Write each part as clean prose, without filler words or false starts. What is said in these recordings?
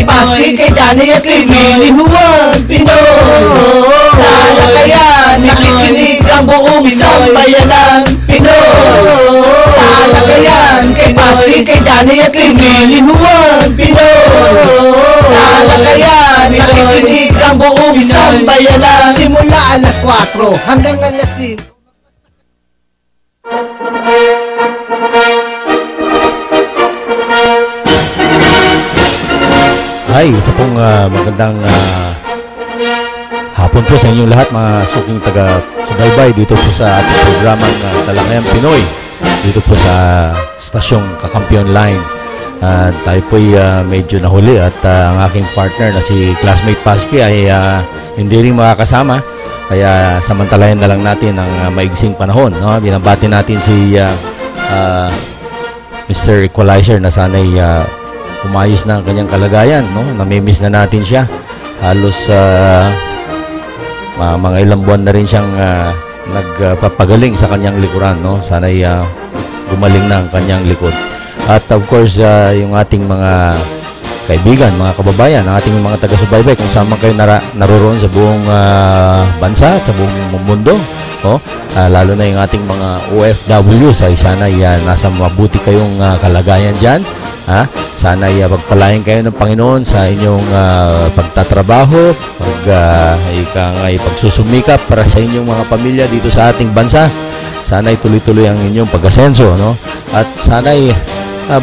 Paski, kay Danny at kay Willie Juan Pinoy. Talakayan, nakikinig ang buong sambayanan Pinoy. Talakayan, kay Paski, kay Danny at kay Willie Juan Pinoy. Talakayan, nakikinig ang buong sambayanan. Simula alas 4 hanggang alas 5. Ay, isa pong magandang hapon po sa inyong lahat, mga suking taga-subaybay dito po sa ating programang Talakayan Pinoy dito po sa stasyong Kakampiyon Line. Tayo po'y medyo nahuli at ang aking partner na si Classmate Paski ay hindi rin makakasama, kaya samantalayan na lang natin ang maigsing panahon, no? Binabati natin si Mr. Equalizer na sana'y umayos na ang kanyang kalagayan, no? Namimiss na natin siya. Halos mga ilang buwan na rin siyang nagpapagaling sa kanyang likuran, no? Sana'y gumaling na ang kanyang likod. At of course, yung ating mga kaibigan, mga kababayan, ang ating mga taga-subaybay, kung saan man kayo naroroon sa buong bansa, sa buong mundo, no? Lalo na yung ating mga OFW, sana'y nasa mabuti kayong kalagayan dyan. Sana'y pagpalain kayo ng Panginoon sa inyong pagtatrabaho, pagsusumikap para sa inyong mga pamilya dito sa ating bansa. Sana'y tuloy-tuloy ang inyong pag-asenso, no? At sana'y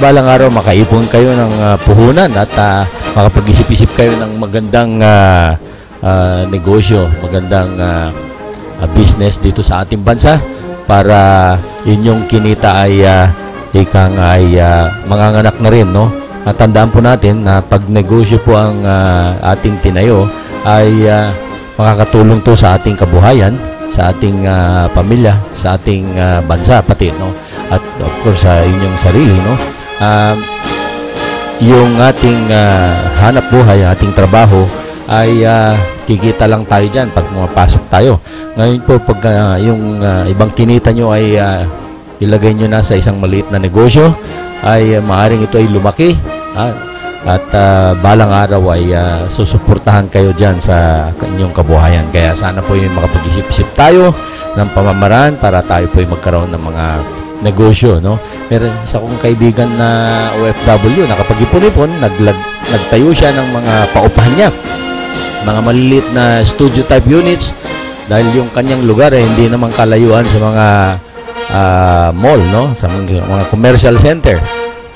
balang araw makaipon kayo ng puhunan at makapag-isip-isip kayo ng magandang negosyo, magandang business dito sa ating bansa para inyong kinita ay manganganak na rin, no? At tandaan po natin na pag negosyo po ang ating tinayo ay makakatulong to sa ating kabuhayan, sa ating pamilya, sa ating bansa pati, no? At of course sa inyong sarili, no? Yung ating hanap buhay, ating trabaho ay kikita lang tayo dyan pag pumapasok tayo. Ngayon po pag yung ibang kinita nyo ay ilagay nyo na sa isang maliit na negosyo, ay maaring ito ay lumaki, at balang araw ay susuportahan kayo dyan sa inyong kabuhayan. Kaya sana po yung makapag-isip-isip tayo ng pamamaraan para tayo po ay magkaroon ng mga negosyo, no? Meron isa kong kaibigan na OFW, nakapag-ipon-ipon, nagtayo siya ng mga paupahan niya, mga maliliit na studio type units, dahil yung kanyang lugar ay hindi naman kalayuan sa mga mall, no? Sa mga commercial center.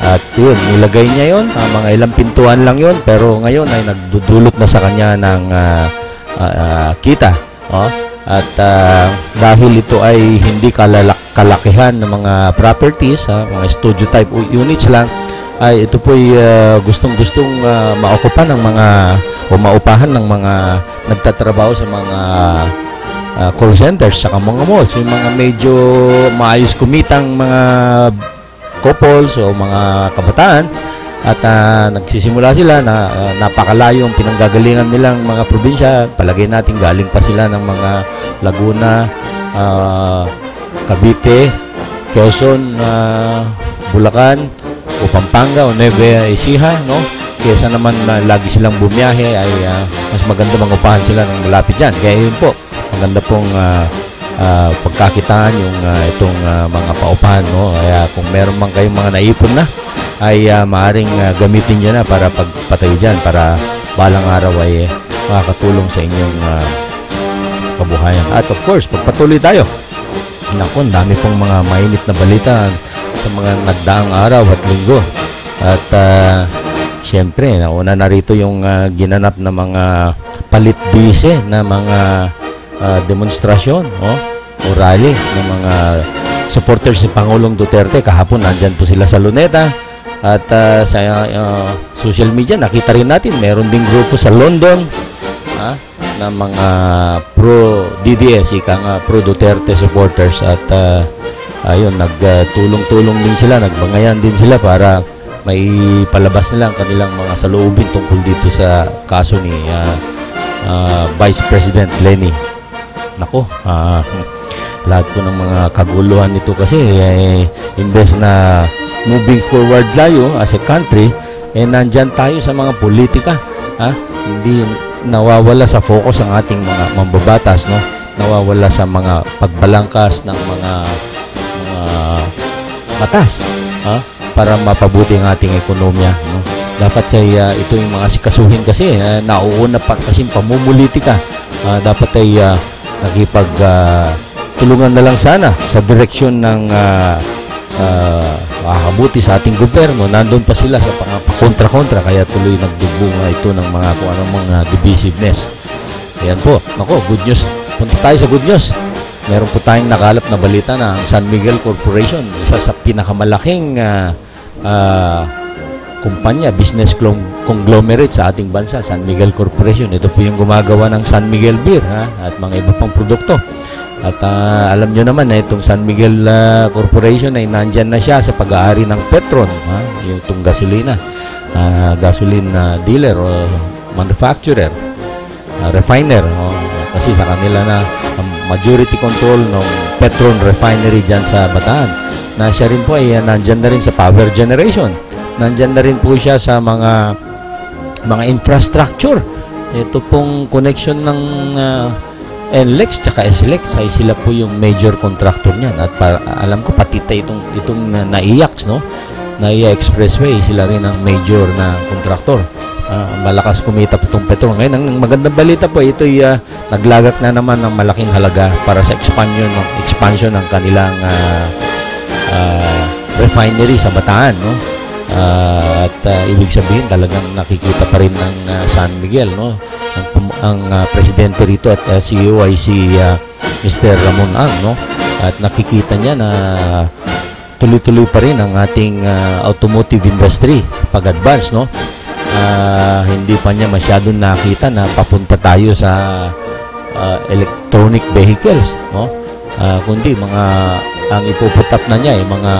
At yun, nilagay niya yun, mga ilang pintuan lang yun, pero ngayon ay nagdudulot na sa kanya ng kita, oh? At dahil ito ay hindi kalakihan ng mga properties, mga studio type units lang, ay ito po'y gustong-gustong maukupan ng mga o maupahan ng mga nagtatrabaho sa mga call centers sa mga malls, yung mga medyo maayos kumitang mga couples o mga kabataan. At nagsisimula sila na napakalayong pinanggagalingan nilang mga probinsya. Palagay natin galing pa sila ng mga Laguna, Cavite, Quezon, Bulacan, o Pampanga, o Nueva Ecija, no? Kesa naman lagi silang bumiyahe, ay mas maganda mangupahan sila ng malapit dyan. Kaya yun po, maganda pong pagkakitaan yung itong mga paupahan, no? Kaya kung meron man kayong mga naipon na, ay maaring gamitin nyo na para pagpatayo dyan, para balang araw ay makakatulong sa inyong kabuhayan. At of course, pagpatuloy tayo, naku, dami pong mga mainit na balita sa mga nagdaang araw at linggo. At syempre, nauna na rito yung ginanap na mga palit-bise na mga demonstrasyon, o rally ng mga supporters ni Pangulong Duterte. Kahapon nandyan po sila sa Luneta. At sa social media, nakita rin natin, meron ding grupo sa London na mga pro-DDS, pro-Duterte supporters. At ayun, nagtulong-tulong din sila, nagbangayan din sila para may palabas nila ang kanilang mga saloobin tungkol dito sa kaso ni Vice President Leni. Nako, lahat po ng mga kaguluhan nito kasi imbes na moving forward tayo as a country, nandyan tayo sa mga politika, hindi nawawala sa focus ang ating mga mambabatas, no? Nawawala sa mga pagbalangkas ng mga batas, para mapabuti ang ating ekonomiya, no? Dapat ito yung mga sikasuhin kasi nauuna pa kasi pamumulitika. Dapat ay tulungan na lang sana sa direksyon ng makakabuti sa ating gobyerno. Nandun pa sila sa kontra-kontra, kaya tuloy nagdubunga ito ng mga kung anong mga divisiveness. Ayan po. Nako, good news. Punta tayo sa good news. Meron po tayong nakalap na balita na ang San Miguel Corporation, isa sa pinakamalaking kumpanya, business conglomerate sa ating bansa, San Miguel Corporation. Ito po yung gumagawa ng San Miguel Beer, at mga iba pang produkto. At alam nyo naman na itong San Miguel Corporation ay nandyan na siya sa pag-aari ng Petron, yung itong gasolina, gasoline dealer o manufacturer, refiner, kasi sa kanila na majority control ng Petron refinery dyan sa Bataan. Na siya rin po ay nandyan na rin sa power generation, nandyan na rin po siya sa mga infrastructure. Ito pong connection ng NLEX tsaka SLEX ay sila po yung major contractor niyan. At alam ko pati itong NAIAX, no? NAIA Expressway, sila rin ang major na contractor. Malakas kumita po itong Petron. Ngayon, ang magandang balita po, ito ay naglagak na naman ng malaking halaga para sa expansion ng kanilang refinery sa Bataan, no? At ibig sabihin talagang nakikita pa rin ng San Miguel, no? Ang presidente rito at CEO ay si Mr. Ramon Ang, no? At nakikita niya na tuloy-tuloy pa rin ang ating automotive industry pag-advance, no? Hindi pa niya masyadong nakita na papunta tayo sa electronic vehicles, no? Kundi ang ipuputap na niya ay mga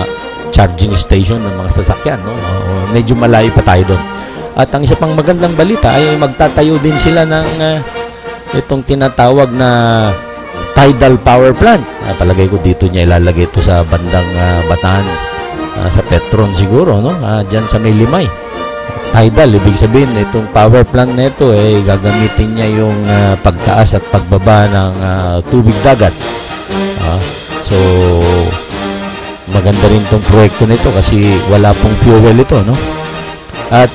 charging station ng mga sasakyan, no? Medyo malayo pa tayo doon. At ang isa pang magandang balita ay magtatayo din sila ng itong tinatawag na tidal power plant. Palagay ko dito niya ilalagay ito sa bandang Bataan, sa Petron siguro, no? Diyan sa may Limay. Tidal, ibig sabihin itong power plant na ito ay gagamitin niya yung pagtaas at pagbaba ng tubig dagat. So maganda rin itong proyekto nito kasi wala pong fuel ito, no? At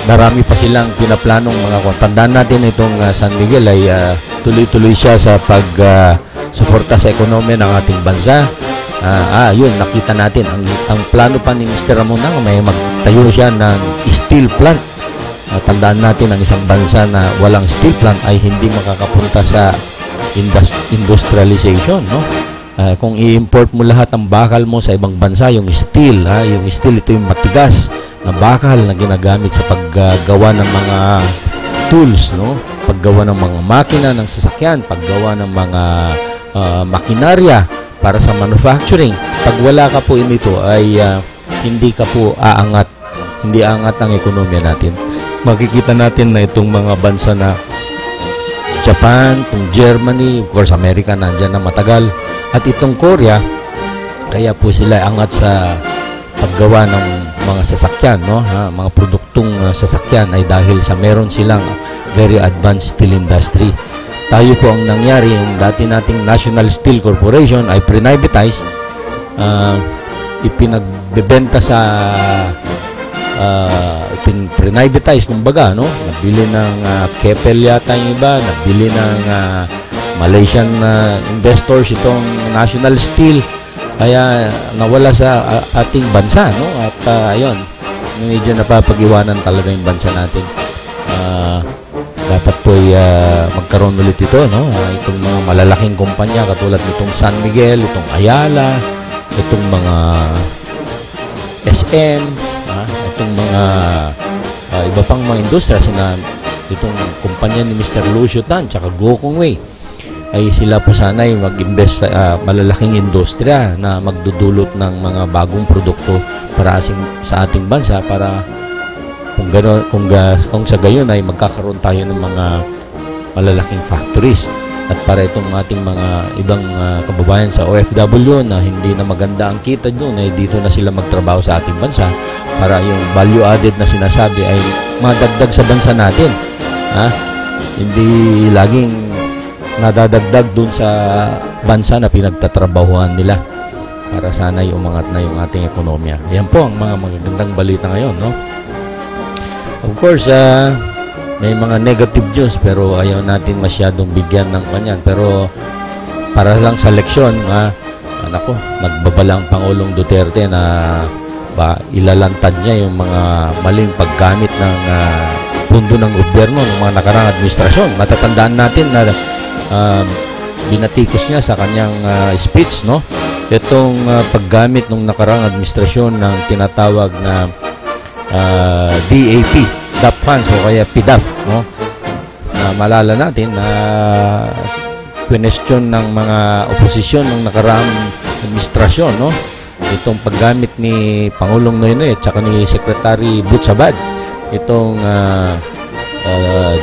marami pa silang pinaplanong mga tandaan natin itong San Miguel ay tuloy-tuloy siya sa pag-suporta sa ekonomiya ng ating bansa. Yun, nakita natin ang plano pa ni Mr. Ramon Ang, may magtayo siya ng steel plant. Tandaan natin ang isang bansa na walang steel plant ay hindi makakapunta sa industrialization, no? Kung i-import mo lahat ng bakal mo sa ibang bansa, yung steel, ito yung matigas na bakal na ginagamit sa paggawa ng mga tools, no? Paggawa ng mga makina ng sasakyan, paggawa ng mga makinarya para sa manufacturing. Pag wala ka po nito ay hindi ka po aangat, hindi aangat ang ekonomiya natin. Makikita natin na itong mga bansa na Japan, itong Germany, of course America nandyan na matagal, at itong Korea, kaya po sila angat sa paggawa ng mga sasakyan, no? Mga produktong sasakyan ay dahil sa meron silang very advanced steel industry. Tayo po ang nangyari, yung dati nating National Steel Corporation ay privatize, ipinagbebenta sa privatize kumbaga, no? Nabili ng Keppel yata yung iba, nabili ng Malaysian investors itong National Steel, kaya nawala sa ating bansa, no? At ayun, medyo napapag-iwanan talaga yung bansa natin. Dapat po magkaroon ulit ito, no? Itong mga malalaking kumpanya katulad nitong San Miguel, itong Ayala, itong mga SM, itong mga iba pang mga industriya, itong kumpanya ni Mr. Lucio Tan tsaka Gokong Wei, ay sila po sana ay mag-invest sa malalaking industriya na magdudulot ng mga bagong produkto para sa ating bansa, para kung sa gayon ay magkakaroon tayo ng mga malalaking factories, at para itong ating mga ibang kababayan sa OFW na hindi na maganda ang kita doon ay dito na sila magtrabaho sa ating bansa para yung value added na sinasabi ay madagdag sa bansa natin. Hindi laging nadadagdag dun sa bansa na pinagtatrabahuan nila para sana'y umangat na yung ating ekonomiya. Yan po ang mga magagandang balita ngayon, no? Of course, may mga negative news pero ayaw natin masyadong bigyan ng kanyan. Pero para lang sa leksyon, nagbabala ang Pangulong Duterte na ilalantad niya yung mga maling paggamit ng pundo ng gobyerno ng mga nakaraang administrasyon. Matatandaan natin na binatikos niya sa kanyang speech, no? Itong paggamit ng nakaraang administrasyon ng tinatawag na DAP, DAP funds o kaya PDAF, no? Malala natin na question ng mga oposisyon ng nakaraang administrasyon, no? Itong paggamit ni Pangulong Noynoy at saka ni Secretary Butsabad, itong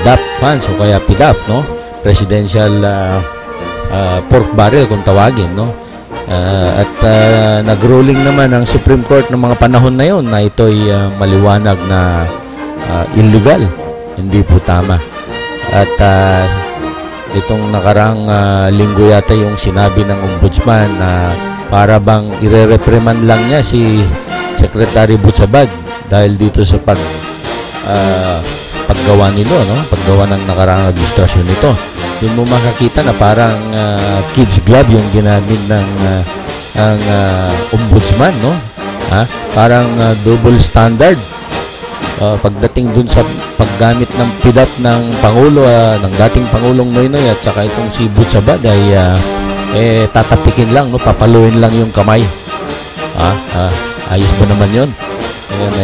DAP funds o kaya PDAF, no? Presidential pork barrel kung tawagin, no? At nag-ruling naman ang Supreme Court ng mga panahon na yon na ito'y maliwanag na illegal, hindi po tama. At itong nakarang linggo yata yung sinabi ng ombudsman na para bang ire-reprimand lang niya si Secretary Butsabad dahil dito sa paggawa nito, no? Paggawa ng nakarang administrasyon nito. Doon mo makakita na parang kids glove yung ginamit ng ang ombudsman, no? Parang double standard pagdating dun sa paggamit ng PDAP ng Pangulo, ng dating Pangulong Noynoy at saka itong si Butsabad ay tatapikin lang, no? Papaluin lang yung kamay. Ayos mo naman yun. Ayan,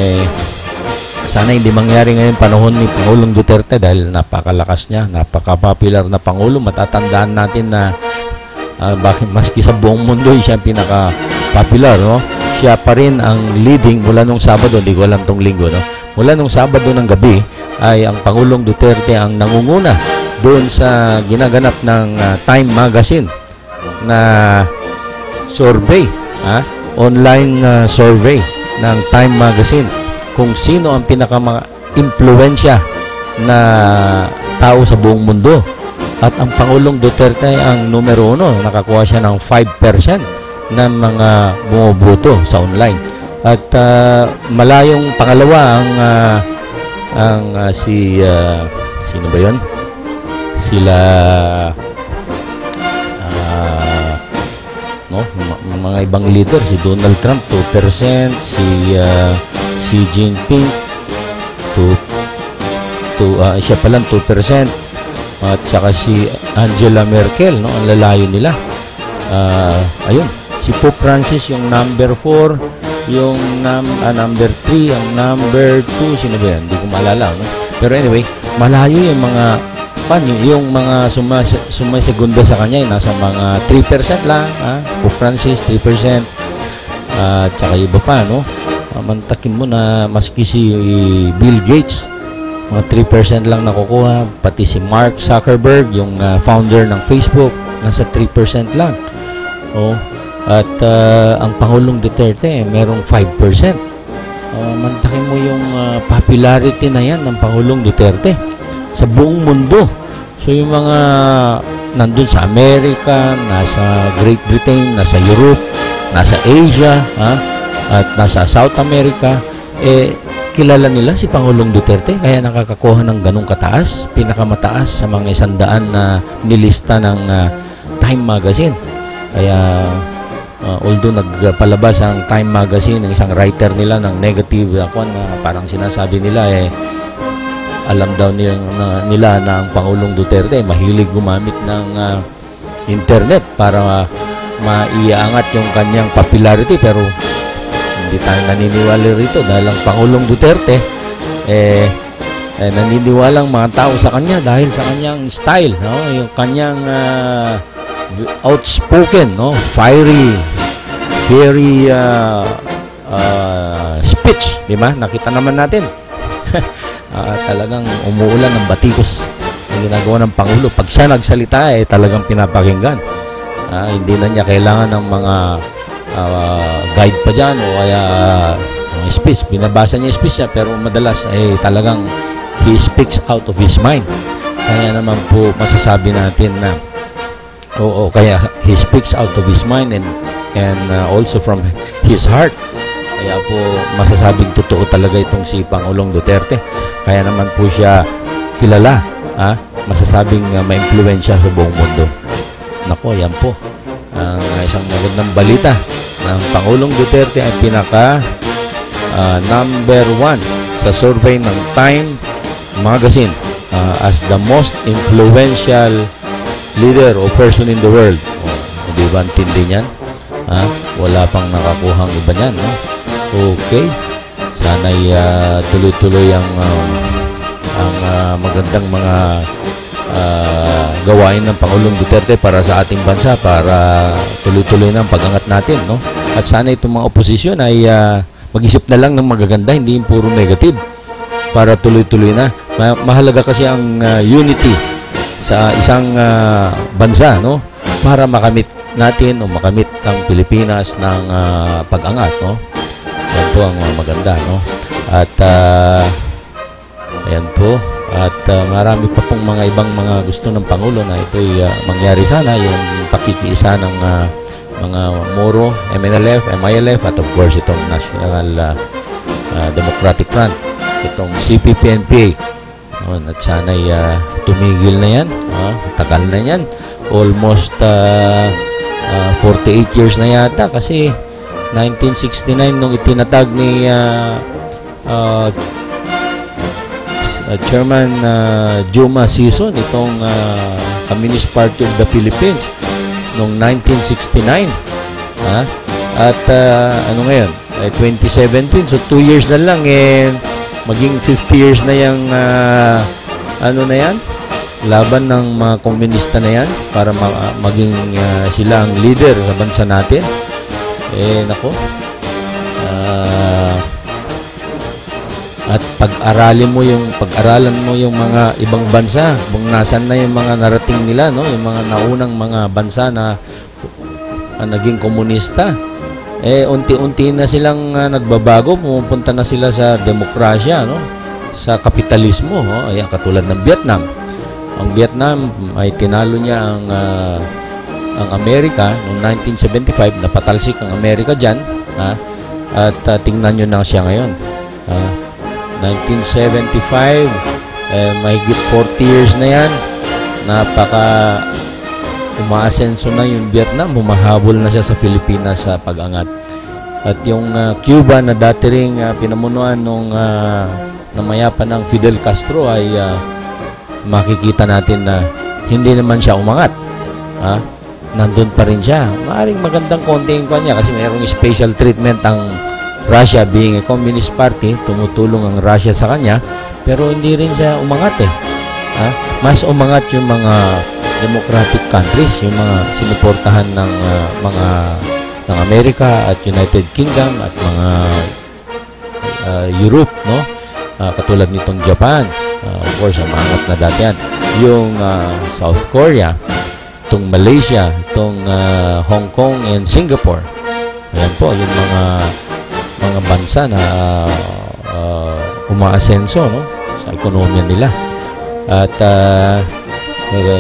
sana hindi mangyari ngayon panahon ni Pangulong Duterte dahil napakalakas niya, napaka-popular na Pangulo. Matatandaan natin na bakit maski sa buong mundo siya pinaka-popular, no? Siya pa rin ang leading mula nung Sabado, hindi ko alam tong linggo, no? Mula nung Sabado ng gabi ay ang Pangulong Duterte ang nangunguna doon sa ginaganap ng Time Magazine na survey, online survey ng Time Magazine kung sino ang pinaka-impluwensya na tao sa buong mundo. At ang Pangulong Duterte ang numero 1, nakakuha siya ng 5% ng mga bumuboto sa online. At malayong pangalawa ang sino ba 'yon? Sila mga ibang leader, si Donald Trump 2%, si Xi Jinping siya palang 2%, at saka si Angela Merkel, no? Ang lalayo nila. Ayun, si Pope Francis yung number 4, yung number 3, ang number 2, sino ba yan? Hindi ko maalala, no? Pero anyway, malayo yung mga yung mga sumasegunda sa kanya, nasa mga 3% lang, Pope Francis 3%, at saka iba pa, no? Mantakin mo na maski si Bill Gates mga 3% lang nakukuha, pati si Mark Zuckerberg yung founder ng Facebook nasa 3% lang. At ang Pangulong Duterte merong 5%. Mantakin mo yung popularity na yan ng Pangulong Duterte sa buong mundo. So yung mga nandun sa Amerika, nasa Great Britain, nasa Europe, nasa Asia, at nasa South America, kilala nila si Pangulong Duterte kaya nakakakuha ng ganong kataas, pinakamataas sa mga 100 na nilista ng Time Magazine. Kaya although nagpalabas ang Time Magazine, ng isang writer nila ng negative na parang sinasabi nila alam daw nila na ang Pangulong Duterte mahilig gumamit ng internet para maiangat yung kanyang popularity, pero hindi tayo naniniwala rito dahil ang Pangulong Duterte naniniwalang mga tao sa kanya dahil sa kanyang style, no? Yung kanyang outspoken, no? Fiery, very speech, di ba? Nakita naman natin. Talagang umuulan ng batikos ang ginagawa ng Pangulo. Pag siya nagsalita, talagang pinapakinggan. Hindi na niya kailangan ng mga guide pa dyan o kaya speech. Binabasa niya speech niya, pero madalas ay talagang he speaks out of his mind. Kaya naman po masasabi natin na oo, kaya he speaks out of his mind and also from his heart. Kaya po masasabing totoo talaga itong si Pangulong Duterte. Kaya naman po siya kilala, masasabing maimpluwensya sa buong mundo. Nako, yan po ang isang magandang balita ng Pangulong Duterte ay pinaka number 1 sa survey ng Time Magazine as the most influential leader or person in the world. Di ba antindi niyan? Wala pang nakakuhang iba niyan, no? Okay. Sana'y tuloy-tuloy ang magandang mga gawain ng Pangulong Duterte para sa ating bansa, para tuloy-tuloy na ang pag-angat natin, no? At sana itong mga oposisyon ay mag-isip na lang ng magaganda, hindi yung puro negative, para tuloy-tuloy na. Mahalaga kasi ang unity sa isang bansa, no? Para makamit natin o makamit ang Pilipinas ng pag-angat, no? Yan po ang maganda, no? At ayan po. At marami pa pong mga ibang mga gusto ng Pangulo na ito'y mangyari sana, yung pakikiisa ng mga Moro, MNLF, MILF, at of course itong National Democratic Front, itong CPP-NPA. At sana'y tumigil na yan. Tagal na yan. Almost 48 years na yata, kasi 1969 nung itinatag ni Chairman Juma Sison itong Communist Party of the Philippines noong 1969. At ano ngayon? 2017. So 2 years na lang maging 50 years na yung ano na yan? Laban ng mga komunista na yan para maging sila ang leader sa bansa natin. Nako. At pag-aralan mo yung mga ibang bansa, kung nasan na yung mga narating nila, no, yung mga naunang mga bansa na naging komunista, unti-unti na silang nagbabago, pumupunta na sila sa demokrasya, no, sa kapitalismo, no. Ayan, katulad ng Vietnam. Ang Vietnam ay tinalo niya ang Amerika noong 1975, napatalsik ang Amerika diyan, at tingnan niyo na siya ngayon. 1975, mahigit 40 years na yan. Napaka umaasenso na yung Vietnam, humahabol na siya sa Pilipinas sa pag-angat. At yung Cuba na dati ring pinamunuan nung namayapan ng Fidel Castro ay makikita natin na hindi naman siya umangat. Nandun pa rin siya. Maaring magandang konting kwa niya kasi mayroong special treatment ang Russia, being a communist party, tumutulong ang Russia sa kanya, pero hindi rin siya umangat Mas umangat yung mga democratic countries, yung mga sinuportahan ng ng Amerika at United Kingdom at mga Europe, no? Katulad nitong Japan, of course, umangat na dati yan. Yung South Korea, itong Malaysia, itong Hong Kong and Singapore. Ayan po, yung mga bansa na umaasenso, no, sa ekonomiya nila. At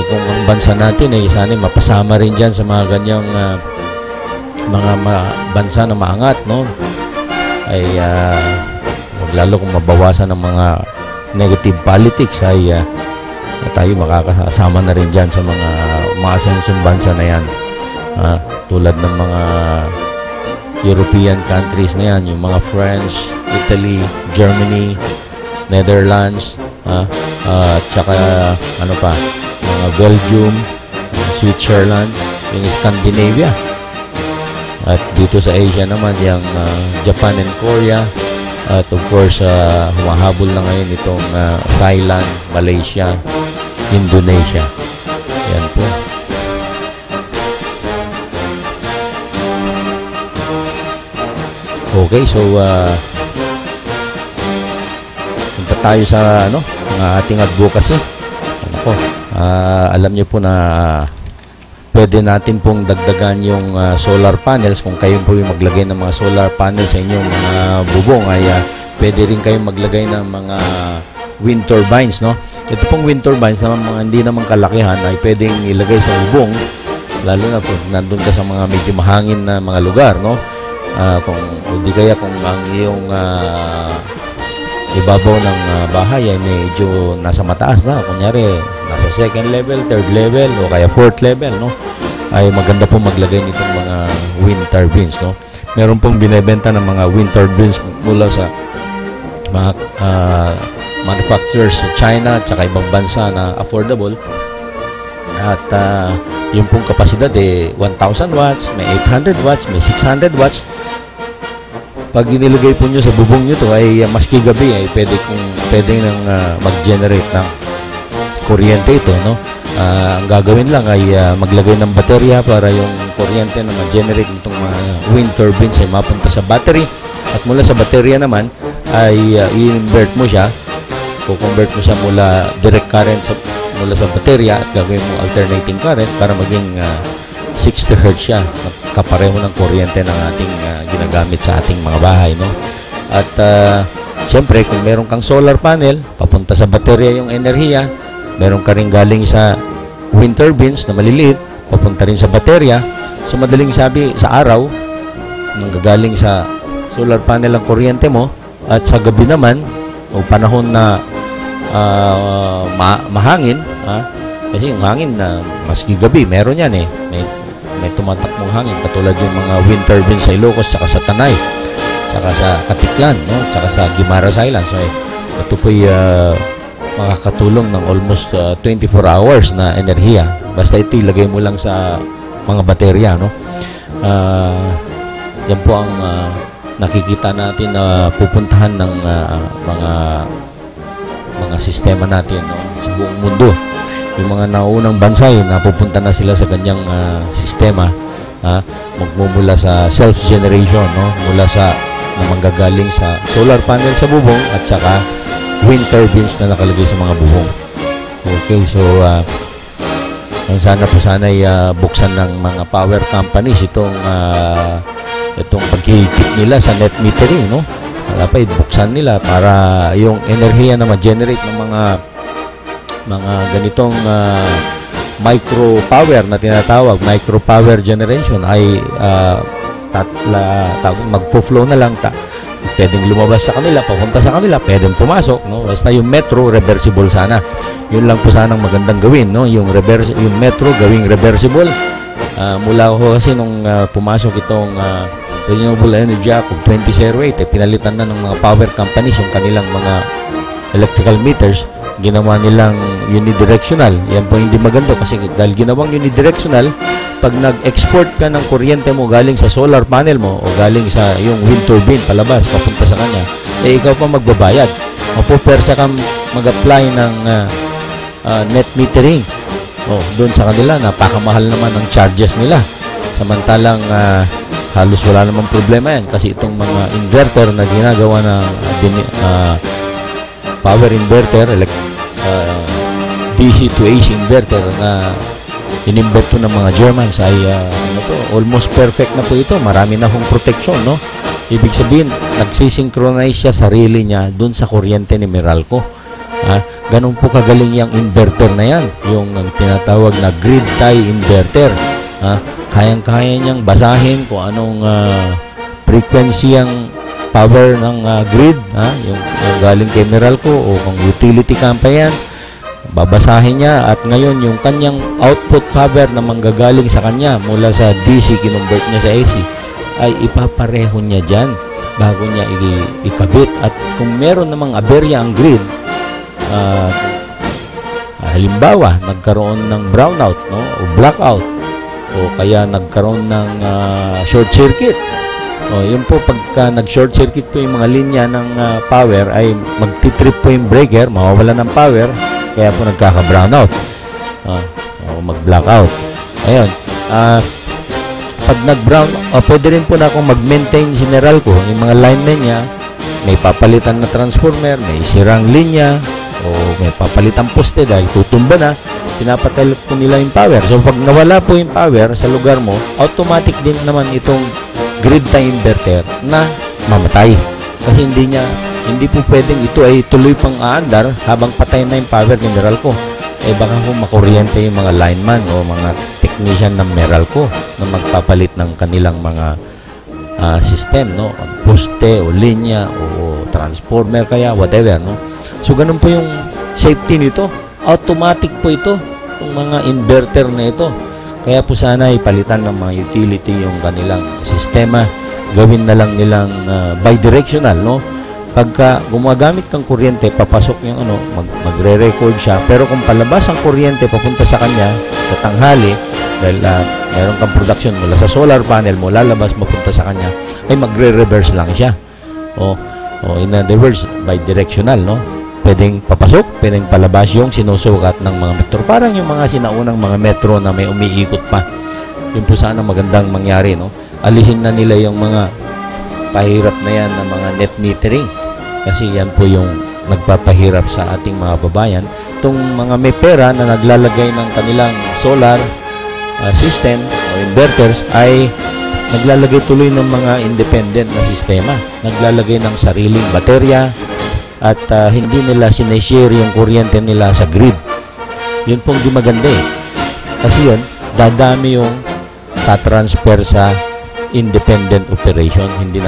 kung ang bansa natin ay sana mapasama rin dyan sa mga ganyang mga bansa na maangat, no, ay lalo kung mabawasan ng mga negative politics ay tayo makakasama na rin dyan sa mga umaasensong bansa na yan, tulad ng mga European countries na yan, yung mga France, Italy, Germany, Netherlands, at saka ano pa, mga Belgium, Switzerland, yung Scandinavia. At dito sa Asia naman, yung Japan and Korea, at of course, humahabol na ngayon itong Thailand, Malaysia, Indonesia. Yan po. Okay, so punta tayo sa ang ating advocacy. Alam niyo po na pwede natin pong dagdagan yung solar panels. Kung kayo po yung maglagay ng mga solar panels sa inyong mga bubong, ay pwede rin kayong maglagay ng mga wind turbines, no? Ito pong wind turbines na mga hindi naman kalakihan ay pwedeng ilagay sa bubong, lalo na kung nandun ka sa mga medyo mahangin na mga lugar, no? Kung hindi kaya kung ang iyong ibabaw ng bahay ay medyo nasa mataas na, kunyari nasa second level, third level o kaya fourth level, no? Ay maganda po maglagay nitong mga wind turbines, no? Meron pong binebenta ng mga wind turbines mula sa mga manufacturers sa China at saka ibang bansa na affordable. At yung pong kapasidad 1,000 watts, may 800 watts, may 600 watts. Pag inilagay po nyo sa bubong nyo to ay maski gabi ay pwede nang mag-generate ng kuryente ito, no? Ang gagawin lang ay maglagay ng baterya para yung kuryente na mag-generate nitong mga wind turbines ay mapunta sa battery, at mula sa baterya naman ay i-invert mo siya, convert mo siya mula direct current mula sa baterya at gagawin mo alternating current para maging 60 Hz siya, kapareho ng kuryente ng ating ginagamit sa ating mga bahay, no? At siyempre kung meron kang solar panel, papunta sa baterya yung enerhiya, meron ka rin galing sa wind turbines na maliliit, papunta rin sa baterya. So madaling sabi, sa araw nanggagaling sa solar panel ang kuryente mo, at sa gabi naman o panahon na mahangin, kasi yung hangin na maski gabi meron yan may tumatakbong hangin, katulad yung mga wind turbines sa Ilocos, saka sa Tanay, saka sa Katiklan, no? Saka sa Guimaras Island. So ito po'y makakatulong ng almost 24 hours na enerhiya, basta ito ilagay mo lang sa mga baterya, no? Yan po ang nakikita natin na pupuntahan ng mga sistema natin, no, sa buong mundo. Yung mga naunang bansa napupunta na sila sa ganyang sistema, magmumula sa self-generation, no, mula sa na manggagaling sa solar panel sa bubong at saka wind turbines na nakalagay sa mga bubong. Okay, so sana buksan ng mga power companies itong pagkikip nila sa net metering, no? Dapat buksan nila para yung enerhiya na ma-generate ng mga ganitong micro power na tinatawag, micro power generation, ay magfo-flow na lang, pwedeng lumabas sa kanila, papunta sa kanila, pwedeng pumasok, no? Basta yung metro reversible sana. Yun lang po sanang magandang gawin, no? Yung metro gawing reversible. Mula ko kasi nung pumasok itong Renewable Energy Act of 2008, pinalitan na ng mga power companies yung kanilang mga electrical meters, ginawa nilang unidirectional. Yan po hindi maganda, kasi dahil ginawang unidirectional, pag nag-export ka ng kuryente mo galing sa solar panel mo o galing sa yung wind turbine palabas, papunta sa kanya, ikaw pa magbabayad. Mapupersa kang mag-apply ng net metering. Doon sa kanila, napakamahal naman ang charges nila. Samantalang halos wala namang problema yan, kasi itong mga inverter na ginagawa na power inverter, DC to AC inverter na inimbento ng mga Germans ay almost perfect na po ito. Marami na hong protection, no? Ibig sabihin, nagsisynchronize siya sarili niya dun sa kuryente ni Meralco. Ganun po kagaling yung inverter na yan, yung tinatawag na grid tie inverter. Kayang-kaya niyang basahin kung anong frequency ang power ng grid, yung galing kay Meralco o kung utility company yan, babasahin niya, at ngayon yung kanyang output power na manggagaling sa kanya mula sa DC, kinonvert niya sa AC, ay ipapareho niya dyan bago niya ikabit. At kung meron namang aberya ang grid, halimbawa nagkaroon ng brownout, no, o blackout, o kaya nagkaroon ng short circuit, yun po, pagka nag-short circuit po yung mga linya ng power, ay magtitrip po yung breaker, mawawala ng power, kaya po nagkaka-brownout o mag-blackout. Ayun, pag nag-brown, pwede rin po na akong mag-maintain si Meralco, yung mga linemen niya, may papalitan na transformer, may sirang linya, o may papalitan poste dahil tutumba na, pinapatay po nila yung power. So, pag nawala po yung power sa lugar mo, automatic din naman itong grid tie inverter na mamatay. Kasi hindi po pwedeng ito ay tuloy pang aandar habang patay na yung power ni Meralco. Eh baka po makuryente yung mga lineman o mga technician ng Meralco na magpapalit ng kanilang mga system, no? Poste o linya o transformer kaya, whatever, no? So, ganun po yung safety nito. Automatic po ito, yung mga inverter na ito. Kaya po sana ipalitan ng mga utility yung kanilang sistema. Gawin na lang nilang bidirectional, no? Pagka gumagamit ng kuryente, papasok yung magre-record siya. Pero kung palabas ang kuryente papunta sa kanya sa tanghali, dahil meron kang production mula sa solar panel mo, lalabas mapunta sa kanya, ay magre-reverse lang siya. O in other words, bidirectional, no? Pwedeng papasok, pwedeng palabas yung sinusukat ng mga metro. Parang yung mga sinaunang mga metro na may umiikot pa. Yun po sana magandang mangyari, no? Alisin na nila yung mga pahirap na yan ng mga net metering. Kasi yan po yung nagpapahirap sa ating mga babayan. Itong mga may pera na naglalagay ng kanilang solar system o inverters ay naglalagay tuloy ng mga independent na sistema. Naglalagay ng sariling baterya at hindi nila sineshare yung kuryente nila sa grid. Yun pong di maganda eh. Kasi yun, dadami yung tatransfer sa independent operation, hindi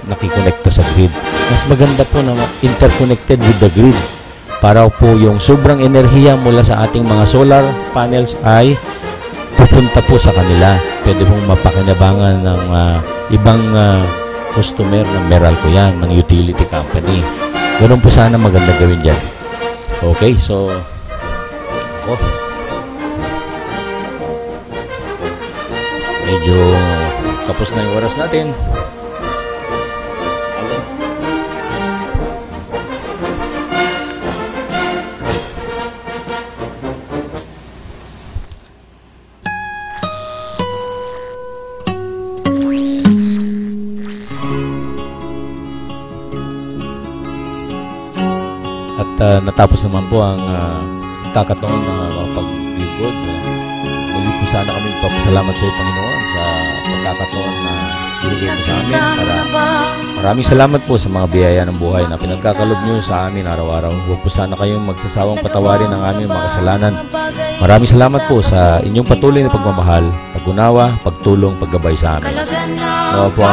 nakikonekta sa grid. Mas maganda po na interconnected with the grid para po yung sobrang enerhiya mula sa ating mga solar panels ay pupunta po sa kanila. Pwede pong mapakinabangan ng ibang customer ng Meralco yan, ng utility company. Ganun po sana maganda gawin dyan. Okay, so medyo kapos na yung oras natin. At natapos naman po ang kakataon na paglingkod. Muli po sana kami papasalamat sa iyo, Panginoon, sa pagkakataon na binigay mo sa amin. Maraming salamat po sa mga biyaya ng buhay na pinagkakalob niyo sa amin araw-araw. Huwag po sana kayong magsasawang patawarin ang aming mga kasalanan. Maraming salamat po sa inyong patuloy na pagmamahal, pag-unawa, pagtulong, paggabay sa amin. Nawa po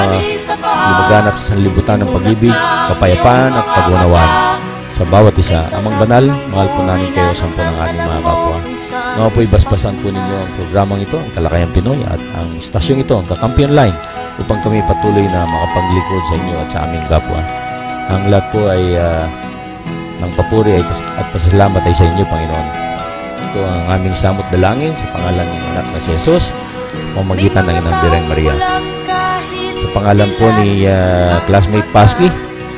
lumaganap sa sanlibutan ng pag-ibig, kapayapaan at pag-unawaan sa bawat isa. Amang banal, mahal po namin kayo sa ng aming mga kapwa. Nawa po ibasbasan po ninyo ang programang ito, ang Talakayang Pinoy, at ang istasyong ito, ang Kakampiyon Line, upang kami patuloy na makapaglikod sa inyo at sa aming kapwa. Ang lahat po ay ng papuri at pasalamat ay sa inyo, Panginoon. Ito ang aming samot dalangin sa pangalan ng anak na si Jesus, pamamagitan ng Inang Birheng Maria. Sa pangalan po ni classmate Pasky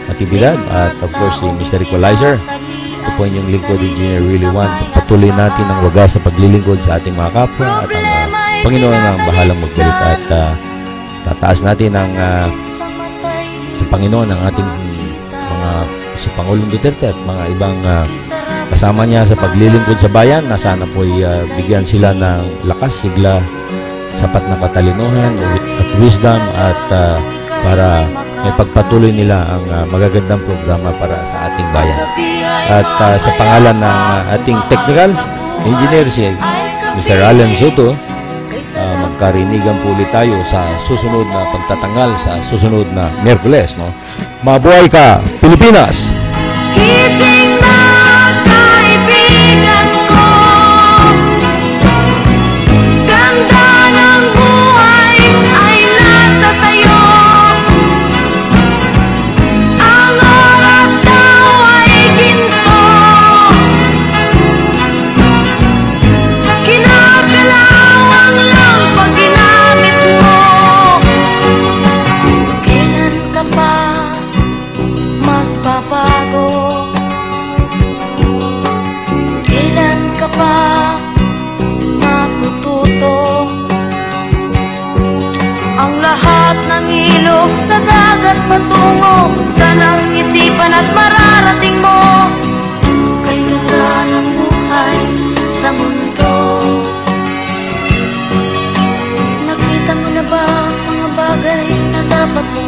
Natividad at of course si Mr. Equalizer. Ito po inyong lingkod, Engineer Willie Juan. Pagpatuloy natin ang wagas sa paglilingkod sa ating mga kapwa at ang Panginoon ang bahalang magbalik at tataas natin ang sa Panginoon ang ating mga si Pangulong Duterte at mga ibang kasama niya sa paglilingkod sa bayan na sana po bigyan sila ng lakas, sigla, sapat na katalinuhan at wisdom at para may pagpatuloy nila ang magagandang programa para sa ating bayan. At sa pangalan ng ating technical engineer si Mr. Alan Soto, magkarinigan po ulit tayo sa susunod na pagtatanggal sa susunod na Miyerkules, no? Mabuhay ka, Pilipinas! Gising na kaibigan ko, ganda ng buhay ay nasa sayo. Ang oras daw ay ginto, kinakalawang lang pag ginamit mo. Kailan ka pa magbabago? Kailan ka pa matututo? Ang lahat ng ilog sa dagat patungo, sanang isipan at mararating mo. Kay ganda ng buhay sa mundo.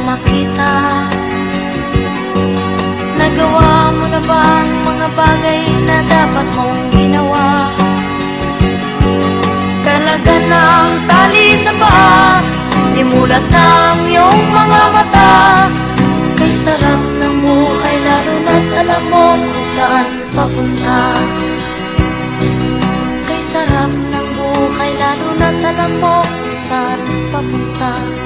makita. Nagawa mo na ba ang mga bagay na dapat mong ginawa? Kalagan ng tali sa paa, imulat ng iyong mga mata. Kay sarap ng buhay lalo na't alam mo kung saan papunta. Kay sarap ng buhay lalo na't alam mo kung saan papunta.